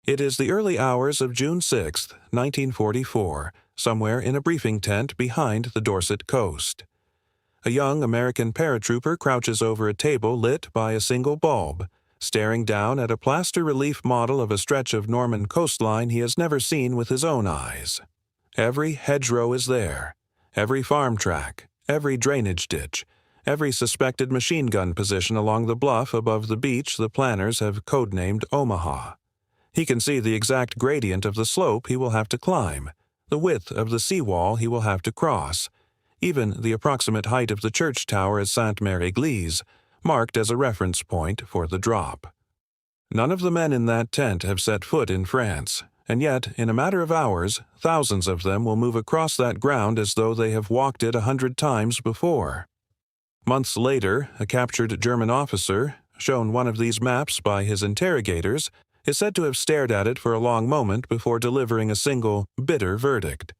It is the early hours of June 6, 1944, somewhere in a briefing tent behind the Dorset coast. A young American paratrooper crouches over a table lit by a single bulb, staring down at a plaster relief model of a stretch of Norman coastline he has never seen with his own eyes. Every hedgerow is there, every farm track, every drainage ditch, every suspected machine gun position along the bluff above the beach the planners have codenamed Omaha. He can see the exact gradient of the slope he will have to climb, the width of the seawall he will have to cross, even the approximate height of the church tower at Sainte-Mère-Église, marked as a reference point for the drop. None of the men in that tent have set foot in France, and yet, in a matter of hours, thousands of them will move across that ground as though they have walked it 100 times before. Months later, a captured German officer, shown one of these maps by his interrogators, is said to have stared at it for a long moment before delivering a single, bitter verdict.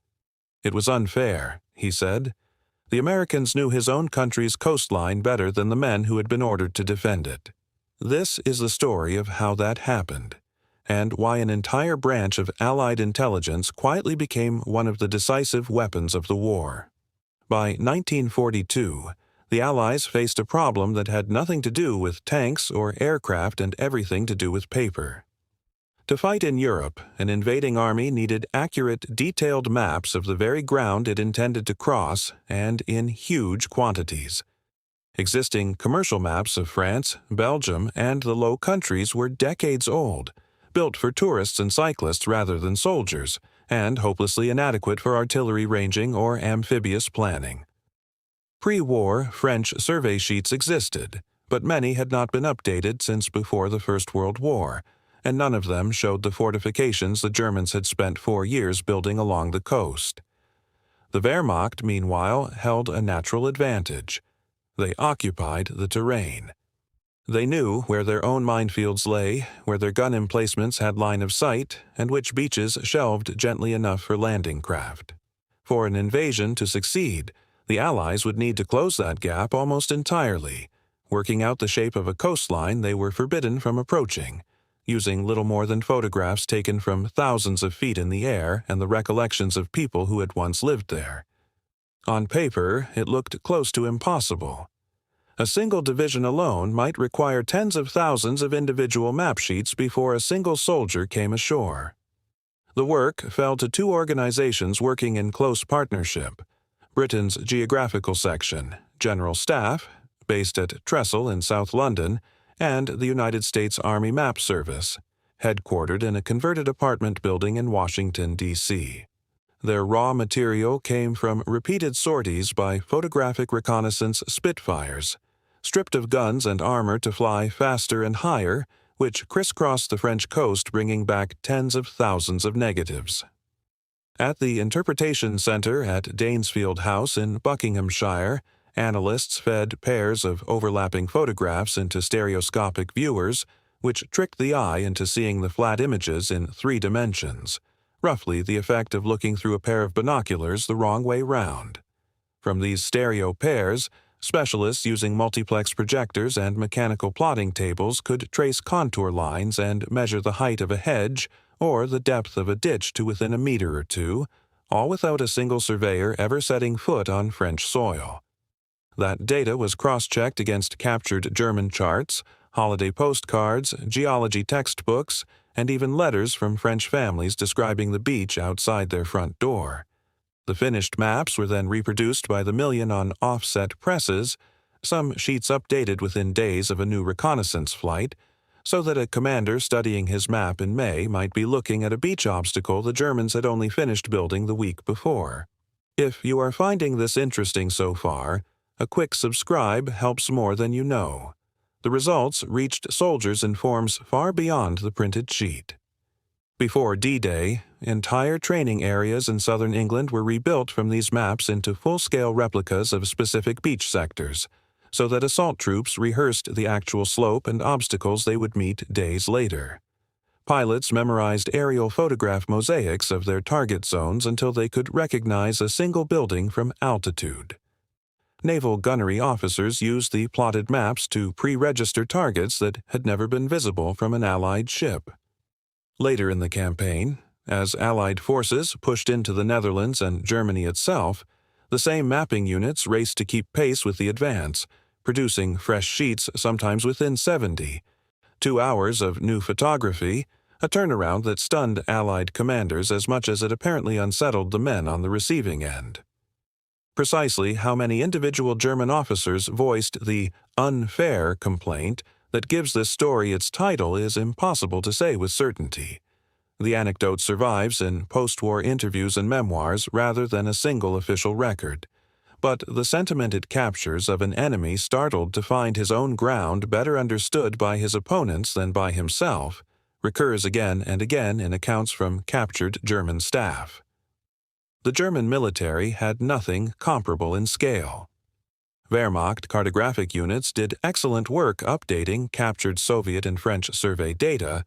It was unfair, he said. The Americans knew his own country's coastline better than the men who had been ordered to defend it. This is the story of how that happened, and why an entire branch of Allied intelligence quietly became one of the decisive weapons of the war. By 1942, the Allies faced a problem that had nothing to do with tanks or aircraft and everything to do with paper. To fight in Europe, an invading army needed accurate, detailed maps of the very ground it intended to cross, and in huge quantities. Existing commercial maps of France, Belgium, and the Low Countries were decades old, built for tourists and cyclists rather than soldiers, and hopelessly inadequate for artillery ranging or amphibious planning. Pre-war French survey sheets existed, but many had not been updated since before the First World War, and none of them showed the fortifications the Germans had spent 4 years building along the coast. The Wehrmacht, meanwhile, held a natural advantage. They occupied the terrain. They knew where their own minefields lay, where their gun emplacements had line of sight, and which beaches shelved gently enough for landing craft. For an invasion to succeed, the Allies would need to close that gap almost entirely, working out the shape of a coastline they were forbidden from approaching, using little more than photographs taken from thousands of feet in the air and the recollections of people who had once lived there. On paper, it looked close to impossible. A single division alone might require tens of thousands of individual map sheets before a single soldier came ashore. The work fell to 2 organizations working in close partnership: Britain's Geographical Section, General Staff, based at Trestle in South London, and the United States Army Map Service, headquartered in a converted apartment building in Washington, D.C. Their raw material came from repeated sorties by photographic reconnaissance Spitfires, stripped of guns and armor to fly faster and higher, which crisscrossed the French coast, bringing back tens of thousands of negatives. At the Interpretation Center at Danesfield House in Buckinghamshire, analysts fed pairs of overlapping photographs into stereoscopic viewers, which tricked the eye into seeing the flat images in 3 dimensions, roughly the effect of looking through a pair of binoculars the wrong way round. From these stereo pairs, specialists using multiplex projectors and mechanical plotting tables could trace contour lines and measure the height of a hedge or the depth of a ditch to within a meter or 2, all without a single surveyor ever setting foot on French soil. That data was cross-checked against captured German charts, holiday postcards, geology textbooks, and even letters from French families describing the beach outside their front door. The finished maps were then reproduced by the million on offset presses, some sheets updated within days of a new reconnaissance flight, so that a commander studying his map in May might be looking at a beach obstacle the Germans had only finished building the week before. If you are finding this interesting so far, a quick subscribe helps more than you know. The results reached soldiers in forms far beyond the printed sheet. Before D-Day, entire training areas in southern England were rebuilt from these maps into full-scale replicas of specific beach sectors, so that assault troops rehearsed the actual slope and obstacles they would meet days later. Pilots memorized aerial photograph mosaics of their target zones until they could recognize a single building from altitude. Naval gunnery officers used the plotted maps to pre-register targets that had never been visible from an Allied ship. Later in the campaign, as Allied forces pushed into the Netherlands and Germany itself, the same mapping units raced to keep pace with the advance, producing fresh sheets sometimes within 70. 2 hours of new photography, a turnaround that stunned Allied commanders as much as it apparently unsettled the men on the receiving end. Precisely how many individual German officers voiced the unfair complaint that gives this story its title is impossible to say with certainty. The anecdote survives in post-war interviews and memoirs rather than a single official record. But the sentiment it captures of an enemy startled to find his own ground better understood by his opponents than by himself recurs again and again in accounts from captured German staff. The German military had nothing comparable in scale. Wehrmacht cartographic units did excellent work updating captured Soviet and French survey data,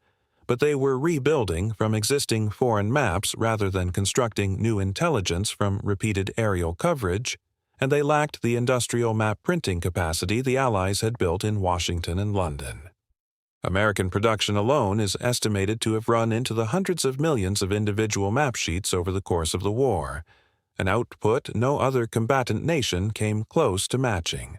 but they were rebuilding from existing foreign maps rather than constructing new intelligence from repeated aerial coverage, and they lacked the industrial map printing capacity the Allies had built in Washington and London. American production alone is estimated to have run into the hundreds of millions of individual map sheets over the course of the war, an output no other combatant nation came close to matching.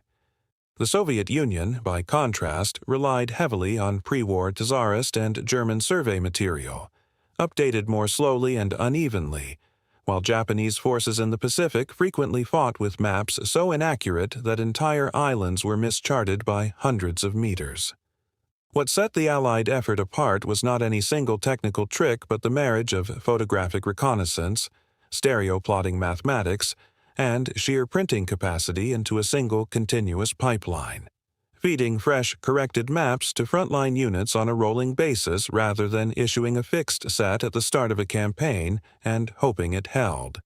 The Soviet Union, by contrast, relied heavily on pre-war Tsarist and German survey material, updated more slowly and unevenly, while Japanese forces in the Pacific frequently fought with maps so inaccurate that entire islands were mischarted by hundreds of meters. What set the Allied effort apart was not any single technical trick but the marriage of photographic reconnaissance, stereo-plotting mathematics, and sheer printing capacity into a single continuous pipeline, feeding fresh, corrected maps to frontline units on a rolling basis rather than issuing a fixed set at the start of a campaign and hoping it held.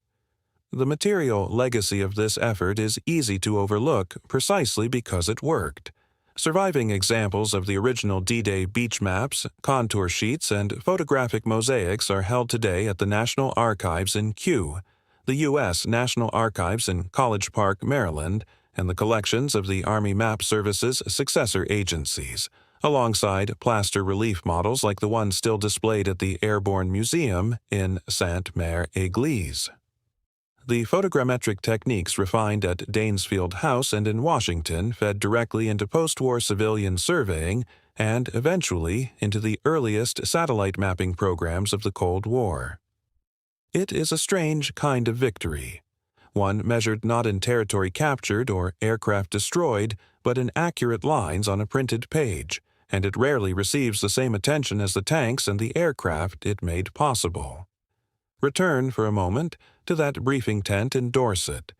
The material legacy of this effort is easy to overlook precisely because it worked. Surviving examples of the original D-Day beach maps, contour sheets, and photographic mosaics are held today at the National Archives in Kew, the U.S. National Archives in College Park, Maryland, and the collections of the Army Map Service's successor agencies, alongside plaster relief models like the one still displayed at the Airborne Museum in Sainte-Mère-Église. The photogrammetric techniques refined at Danesfield House and in Washington fed directly into post-war civilian surveying and, eventually, into the earliest satellite mapping programs of the Cold War. It is a strange kind of victory, one measured not in territory captured or aircraft destroyed, but in accurate lines on a printed page, and it rarely receives the same attention as the tanks and the aircraft it made possible. Return for a moment to that briefing tent in Dorset,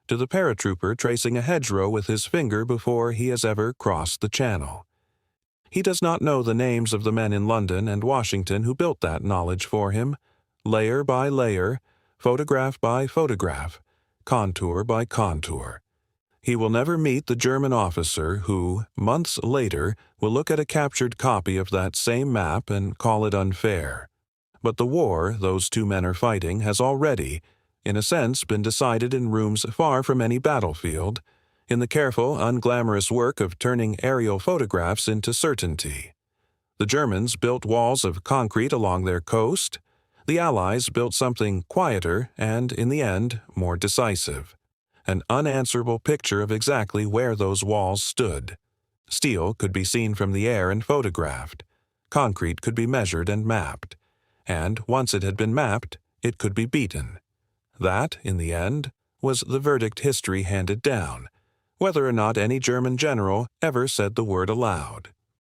to the paratrooper tracing a hedgerow with his finger before he has ever crossed the channel. He does not know the names of the men in London and Washington who built that knowledge for him, layer by layer, photograph by photograph, contour by contour. He will never meet the German officer who, months later, will look at a captured copy of that same map and call it unfair. But the war those two men are fighting has already, in a sense, been decided in rooms far from any battlefield, in the careful, unglamorous work of turning aerial photographs into certainty. The Germans built walls of concrete along their coast. The Allies built something quieter and, in the end, more decisive. An unanswerable picture of exactly where those walls stood. Steel could be seen from the air and photographed. Concrete could be measured and mapped. And once it had been mapped, it could be beaten. That, in the end, was the verdict history handed down, whether or not any German general ever said the word aloud.